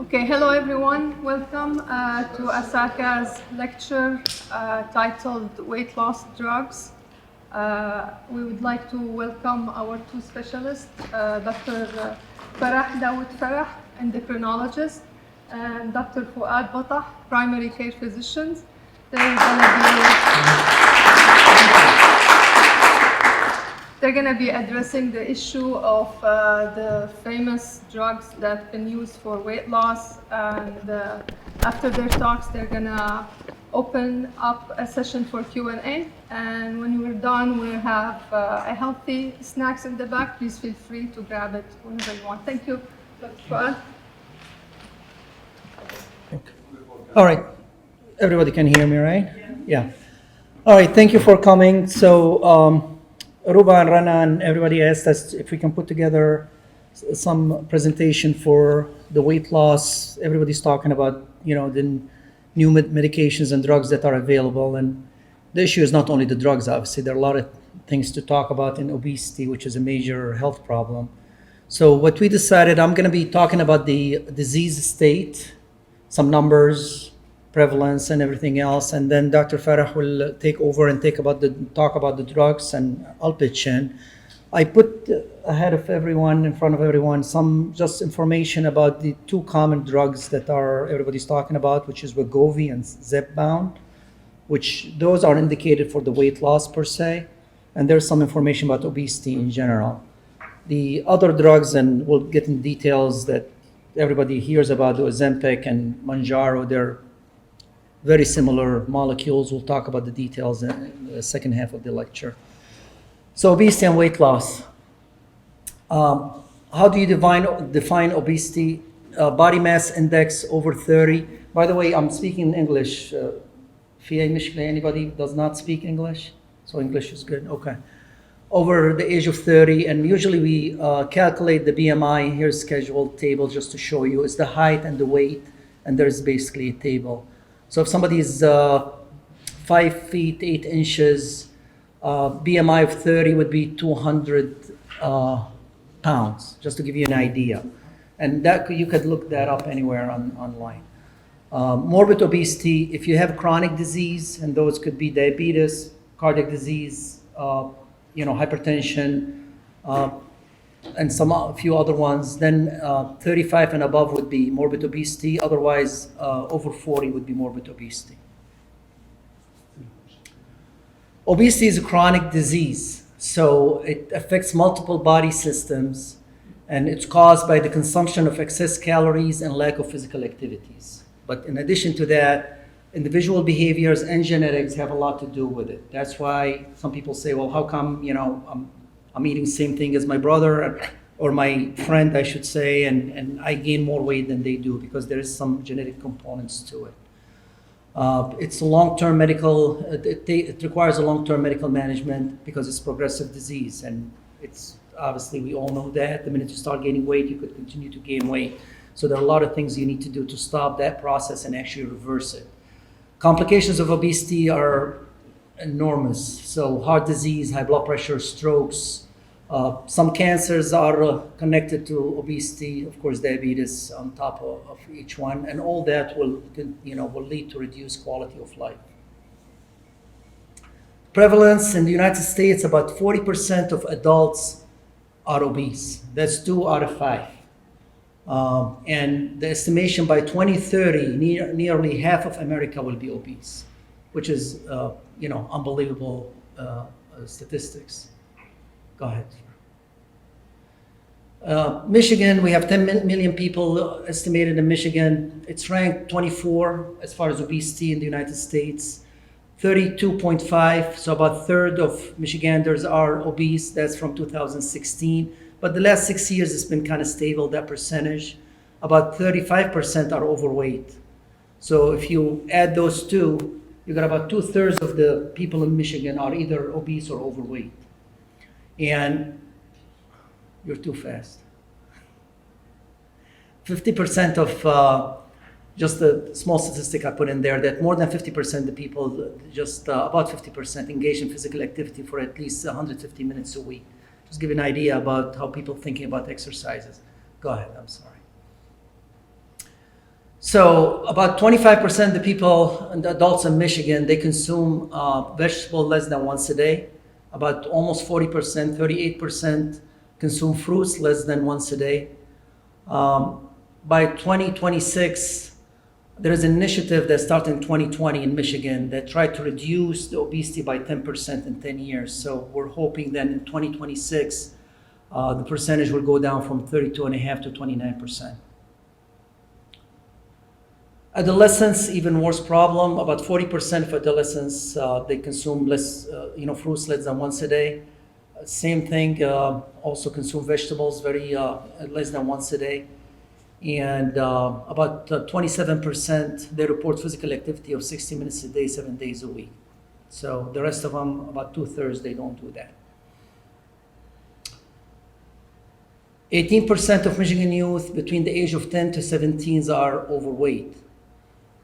Okay, hello everyone. Welcome to Asaka's lecture titled Weight Loss Drugs. We would like to welcome our two specialists, Dr. Farah, endocrinologist, and Dr. Fouad Batah, primary care physicians. They're going to be addressing the issue of the famous drugs that have been used for weight loss. And after their talks, they're going to open up a session for Q&A. And when we're done, we'll have a healthy snacks in the back. Please feel free to grab it whenever you want. Thank you, Dr. Fouad. All right. Everybody can hear me, right? Yeah. All right. Thank you for coming. So, Ruba and Rana and everybody asked us if we can put together some presentation for the weight loss. Everybody's talking about, the new medications and drugs that are available. And the issue is not only the drugs, obviously. There are a lot of things to talk about in obesity, which is a major health problem. So what we decided, I'm going to be talking about the disease state, some numbers, prevalence, and everything else, and then Dr. Farah will take over and talk about the drugs, and I'll pitch in. I put ahead of everyone, in front of everyone, some just information about the two common drugs that everybody's talking about, which is Wegovy and Zepbound, which those are indicated for the weight loss per se, and there's some information about obesity in general. The other drugs, and we'll get in details that everybody hears about, the Ozempic and Mounjaro, they're very similar molecules. We'll talk about the details in the second half of the lecture. So obesity and weight loss. How do you define obesity? Body mass index over 30. By the way, I'm speaking in English. Anybody does not speak English? So English is good, okay. Over the age of 30, and usually we calculate the BMI. Here's a scheduled table just to show you. It's the height and the weight, and there's basically a table. So if somebody is 5 feet 8 inches, BMI of 30 would be 200 pounds, just to give you an idea. And that you could look that up anywhere online. Morbid obesity, if you have chronic disease, and those could be diabetes, cardiac disease, hypertension, and a few other ones, then 35 and above would be morbid obesity. Otherwise, over 40 would be morbid obesity. Obesity is a chronic disease, so it affects multiple body systems, and it's caused by the consumption of excess calories and lack of physical activities. But in addition to that, individual behaviors and genetics have a lot to do with it. That's why some people say, well, how come, I'm eating the same thing as my brother or my friend, I should say, and I gain more weight than they do, because there is some genetic components to it. It's a long-term medical, it requires a long-term medical management because it's progressive disease. And it's obviously, we all know that the minute you start gaining weight, you could continue to gain weight. So there are a lot of things you need to do to stop that process and actually reverse it. Complications of obesity are enormous. So heart disease, high blood pressure, strokes. Some cancers are connected to obesity, of course, diabetes on top of each one, and all that will lead to reduced quality of life. Prevalence in the United States, about 40% of adults are obese. That's 2 out of 5. And the estimation by 2030, nearly half of America will be obese, which is, unbelievable statistics. Go ahead. Michigan, we have 10 million people estimated in Michigan. It's ranked 24 as far as obesity in the United States. 32.5, so about a third of Michiganders are obese. That's from 2016. But the last 6 years, it's been kind of stable, that percentage. About 35% are overweight. So if you add those two, you got about 2/3 of the people in Michigan are either obese or overweight. And you're too fast. 50% of, just a small statistic I put in there, that more than 50% of the people, about 50% engage in physical activity for at least 150 minutes a week. Just give you an idea about how people thinking about exercises. Go ahead, I'm sorry. So about 25% of the people, and the adults in Michigan, they consume vegetable less than once a day. About almost 40%, 38% consume fruits less than once a day. By 2026, there is an initiative that started in 2020 in Michigan that tried to reduce the obesity by 10% in 10 years. So we're hoping that in 2026, the percentage will go down from 32.5% to 29%. Adolescents, even worse problem. About 40% of adolescents, they consume less, fruits less than once a day. Same thing, also consume vegetables less than once a day. And about 27%, they report physical activity of 60 minutes a day, 7 days a week. So the rest of them, about 2/3, they don't do that. 18% of Michigan youth between the age of 10 to 17 are overweight.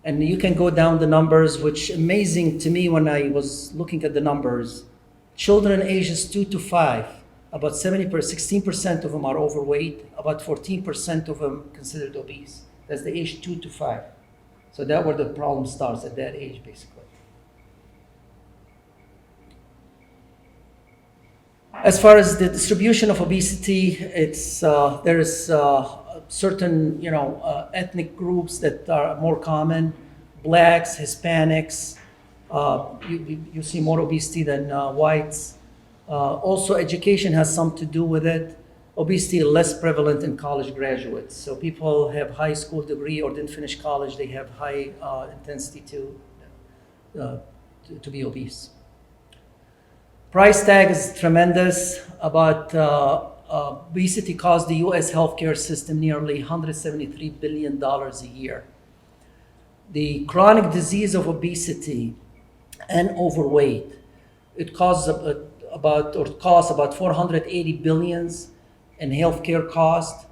And you can go down the numbers, which amazing to me when I was looking at the numbers. Children ages 2 to 5, about 16% of them are overweight, about 14% of them considered obese. That's the age 2 to 5. So that's where the problem starts, at that age, basically. As far as the distribution of obesity, there is certain ethnic groups that are more common. Blacks, Hispanics, you see more obesity than whites. Also, education has something to do with it. Obesity is less prevalent in college graduates. So people have high school degree or didn't finish college, they have high intensity to be obese. Price tag is tremendous. Obesity costs the U.S. healthcare system nearly $173 billion a year. The chronic disease of obesity and overweight, it costs about $480 billion in healthcare cost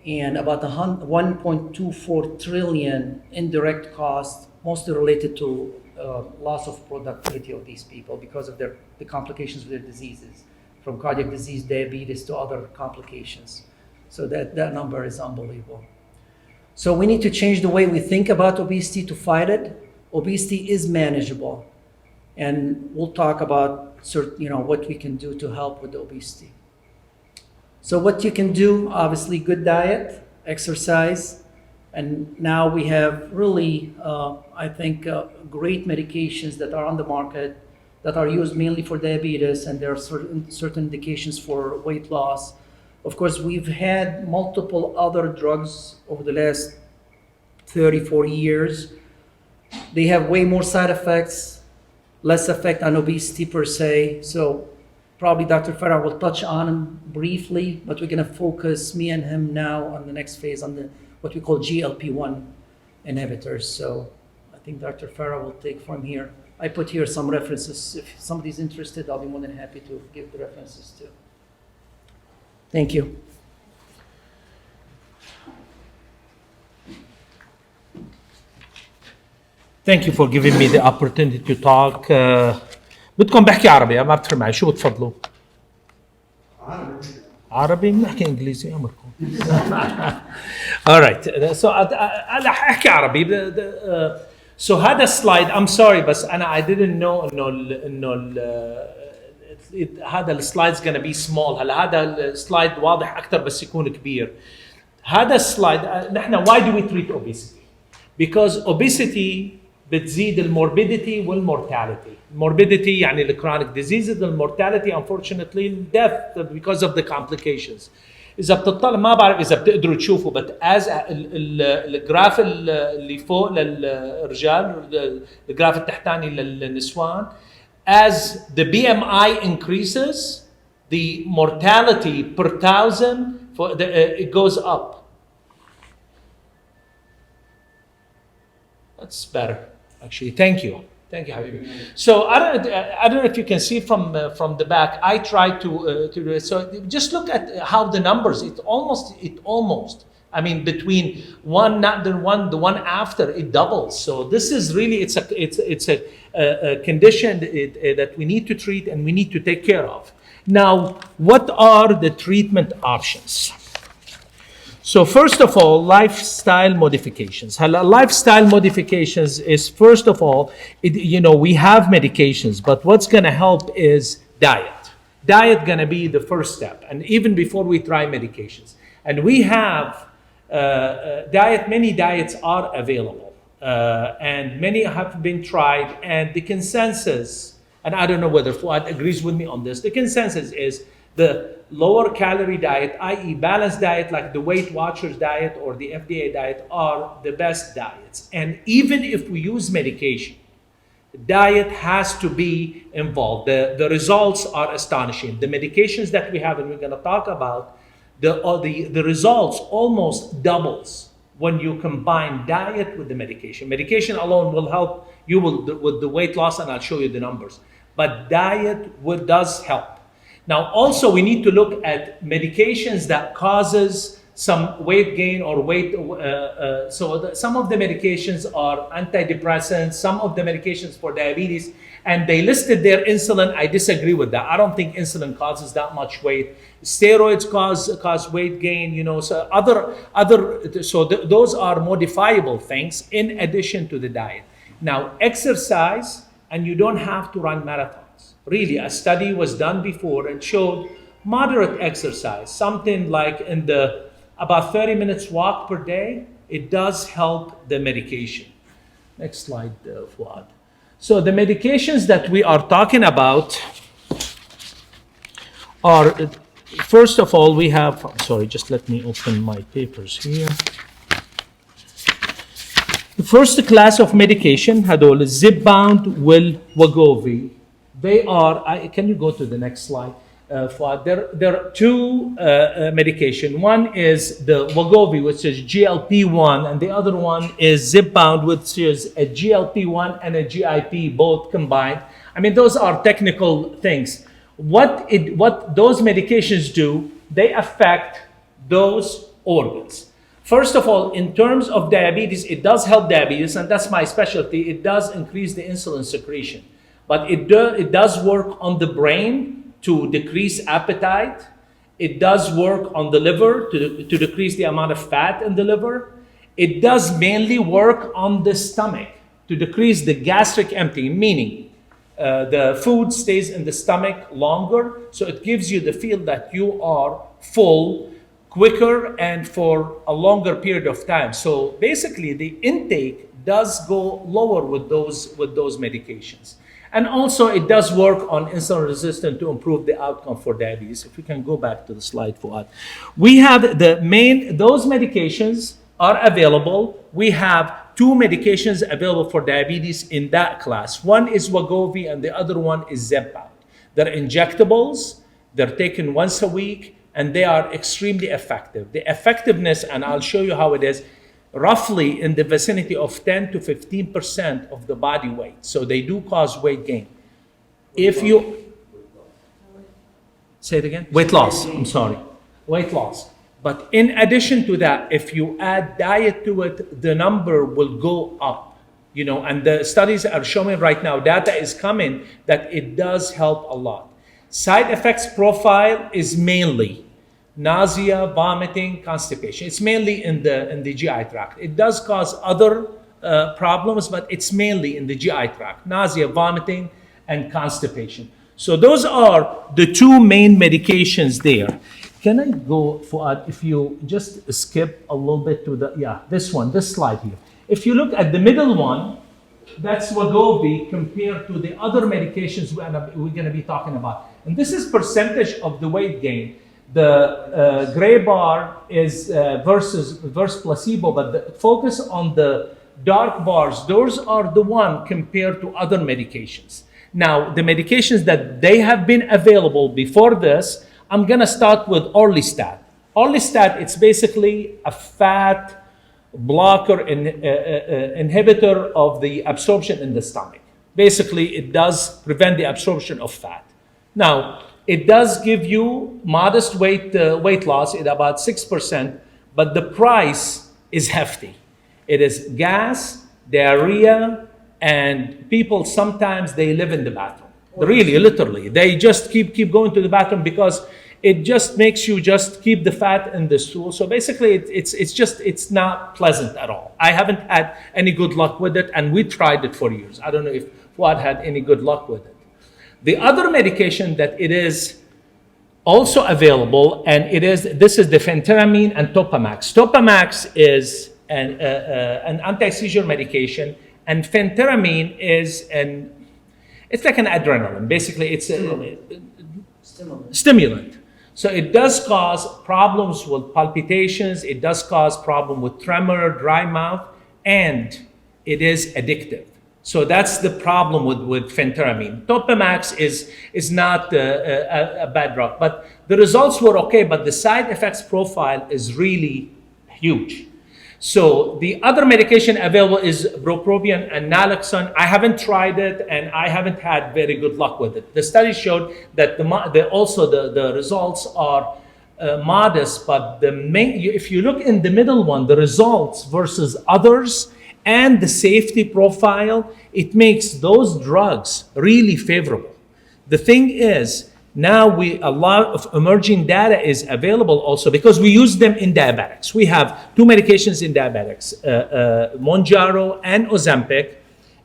and about 1.24 trillion indirect costs, mostly related to loss of productivity of these people because of the complications of their diseases, from cardiac disease, diabetes, to other complications. So that number is unbelievable. So we need to change the way we think about obesity to fight it. Obesity is manageable, and we'll talk about what we can do to help with the obesity. So what you can do, obviously, good diet, exercise, and now we have really, great medications that are on the market that are used mainly for diabetes, and there are certain indications for weight loss. Of course, we've had multiple other drugs over the last 30, 40 years. They have way more side effects, less effect on obesity per se. So probably Dr. Farah will touch on them briefly, but we're gonna focus, me and him now, on the next phase, on what we call GLP-1 inhibitors. So I think Dr. Farah will take from here. I put here some references. If somebody's interested, I'll be more than happy to give the references too. Thank you. Thank you for giving me the opportunity to talk. بدكم بحكي عربي ما بتفرق معي شو بتفضلوا؟ عربي بنحكي انجليزي امركم. All right. So أنا أحكي عربي. So هذا slide, I'm sorry بس أنا I didn't know إنه هذا السلايد's gonna be small. هلا هذا السلايد واضح أكثر بس يكون كبير. هذا السلايد نحن why do we treat obesity? Because obesity بتزيد الموربيديتي والمورتاليتي. Morbidity يعني الكرونيك diseases, المورتاليتي unfortunately death because of the complications. إذا بتطلع ما بعرف إذا بتقدروا تشوفوا but as الجراف اللي فوق للرجال الجراف التحتاني للنسوان, as the BMI increases, the mortality per thousand it goes up. That's better, actually. Thank you, Habibi. So I don't know if you can see from the back. I tried to do it. So just look at how the numbers. It almost. I mean, between the one after it doubles. So this is really it's a condition that we need to treat and we need to take care of. Now, what are the treatment options? So first of all, lifestyle modifications. Lifestyle modifications is first of all, we have medications, but what's going to help is diet. Diet going to be the first step, and even before we try medications. And we have many diets are available, and many have been tried, and the consensus, and I don't know whether Fouad agrees with me on this, the consensus is the lower calorie diet, i.e. balanced diet like the Weight Watchers diet or the FDA diet are the best diets. And even if we use medication, diet has to be involved. The results are astonishing. The medications that we have, and we're going to talk about, the results almost doubles when you combine diet with the medication. Medication alone will help you with the weight loss, and I'll show you the numbers. But diet does help. Now, also, we need to look at medications that causes some weight gain or weight. Some of the medications are antidepressants, some of the medications for diabetes, and they listed their insulin. I disagree with that. I don't think insulin causes that much weight. Steroids cause weight gain. So those are modifiable things in addition to the diet. Now, exercise, and you don't have to run marathons. Really, a study was done before and showed moderate exercise, something like about 30 minutes walk per day, it does help the medication. Next slide, Fouad. So the medications that we are talking about are, first of all, we have, just let me open my papers here. The first class of medication, هدول Zepbound, Wegovy. They are, can you go to the next slide? Fouad? There are two medication. One is the Wegovy, which is GLP-1, and the other one is Zepbound, which is a GLP-1 and a GIP, both combined. I mean, those are technical things. What those medications do, they affect those organs. First of all, in terms of diabetes, it does help diabetes, and that's my specialty. It does increase the insulin secretion. But it does work on the brain to decrease appetite. It does work on the liver to decrease the amount of fat in the liver. It does mainly work on the stomach to decrease the gastric emptying, meaning the food stays in the stomach longer, so it gives you the feel that you are full quicker and for a longer period of time. So basically, the intake does go lower with those medications. And also, it does work on insulin resistance to improve the outcome for diabetes. If we can go back to the slide, Fouad. We have those medications are available. We have two medications available for diabetes in that class. One is Wegovy and the other one is Zepbound. They're injectables, they're taken once a week, and they are extremely effective. The effectiveness, and I'll show you how it is, roughly in the vicinity of 10 to 15% of the body weight. So they do cause weight gain. If you say it again, weight loss. I'm sorry, weight loss. But in addition to that, if you add diet to it, the number will go up. And the studies are showing right now, data is coming that it does help a lot. Side effects profile is mainly nausea, vomiting, constipation. It's mainly in the GI tract. It does cause other problems, but it's mainly in the GI tract. Nausea, vomiting, and constipation. So those are the two main medications there. Can I go, Fouad, if you just skip a little bit to this slide here. If you look at the middle one, that's Wegovy compared to the other medications we're going to be talking about. And this is percentage of the weight gain. The gray bar is versus placebo, but the focus on the dark bars, those are the one compared to other medications. Now, the medications that they have been available before this, I'm going to start with Orlistat. Orlistat, it's basically a fat blocker inhibitor of the absorption in the stomach. Basically, it does prevent the absorption of fat. Now, it does give you modest weight loss at about 6%, but the price is hefty. It is gas, diarrhea, and people sometimes they live in the bathroom. Really, literally. They just keep going to the bathroom because it just makes you just keep the fat in the stool. So basically, it's not pleasant at all. I haven't had any good luck with it, and we tried it for years. I don't know if Fouad had any good luck with it. The other medication that it is also available, and this is the phentermine and Topamax. Topamax is an anti-seizure medication, and phentermine is it's like an adrenaline. Basically, it's a stimulant. So it does cause problems with palpitations. It does cause problem with tremor, dry mouth, and it is addictive. So that's the problem with phentermine. Topamax is not a bad drug, but the results were okay, but the side effects profile is really huge. So the other medication available is bupropion and naloxone. I haven't tried it, and I haven't had very good luck with it. The study showed that the results are modest, but if you look in the middle one, the results versus others, and the safety profile, it makes those drugs really favorable. The thing is, now a lot of emerging data is available also because we use them in diabetics. We have two medications in diabetics, Mounjaro and Ozempic.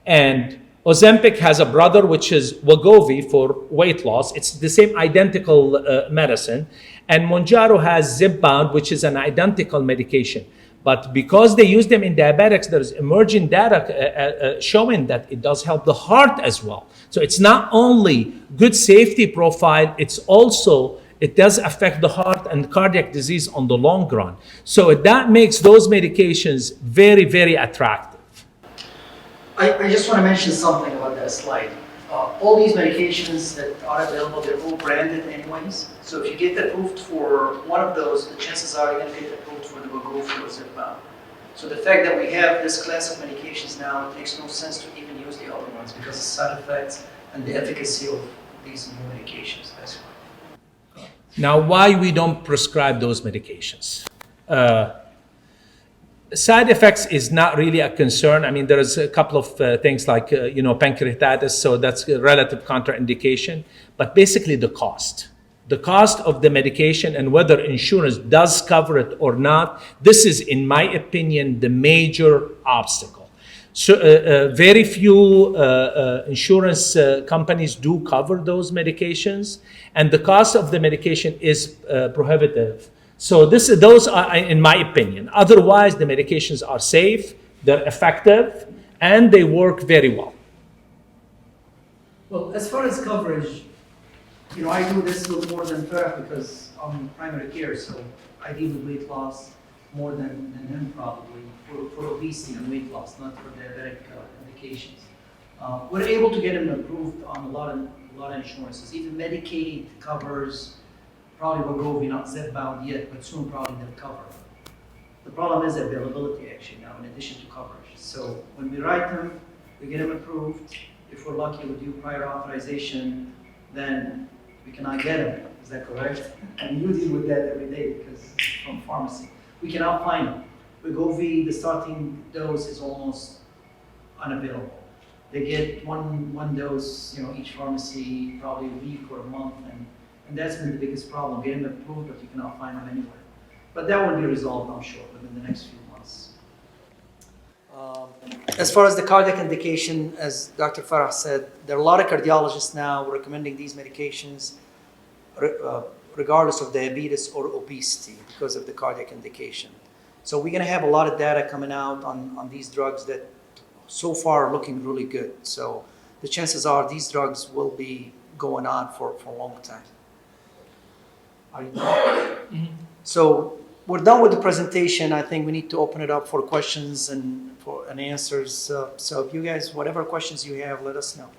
And Ozempic has a brother, which is Wegovy for weight loss. It's the same identical medicine. And Mounjaro has Zepbound, which is an identical medication. But because they use them in diabetics, there's emerging data showing that it does help the heart as well. So it's not only good safety profile, it does affect the heart and cardiac disease on the long run. So that makes those medications very, very attractive. I just want to mention something about that slide. All these medications that are available, they're all branded anyways. So if you get approved for one of those, the chances are you're going to get approved for the Wegovy or Zepbound. So the fact that we have this class of medications now, it makes no sense to even use the other ones because the side effects and the efficacy of these new medications. That's why. Now, why we don't prescribe those medications? Side effects is not really a concern. I mean, there is a couple of things like, pancreatitis, so that's a relative contraindication. But basically the cost of the medication and whether insurance does cover it or not, this is, in my opinion, the major obstacle. So very few insurance companies do cover those medications, and the cost of the medication is prohibitive. So those are, in my opinion. Otherwise, the medications are safe, they're effective, and they work very well. Well, as far as coverage, I do this with more than Farah because I'm primary care, so I deal with weight loss more than him probably for obesity and weight loss, not for diabetic indications. We're able to get him approved on a lot of insurances. Even Medicaid covers. Probably Wegovy, not Zepbound yet, but soon probably they'll cover. The problem is availability actually now, in addition to coverage. So when we write them, we get them approved. If we're lucky with due prior authorization, then we cannot get them. Is that correct? And you deal with that every day because from pharmacy. We cannot find them. Wegovy, the starting dose is almost unavailable. They get one dose, each pharmacy, probably a week or a month, and that's been the biggest problem, getting them approved, but you cannot find them anywhere. But that will be resolved, I'm sure, within the next few months. As far as the cardiac indication, as Dr. Farah said, there are a lot of cardiologists now recommending these medications regardless of diabetes or obesity because of the cardiac indication. So we're going to have a lot of data coming out on these drugs that so far are looking really good. So the chances are these drugs will be going on for a long time. Are you done? Mm-hmm. So we're done with the presentation. I think we need to open it up for questions and answers. So if you guys, whatever questions you have, let us know.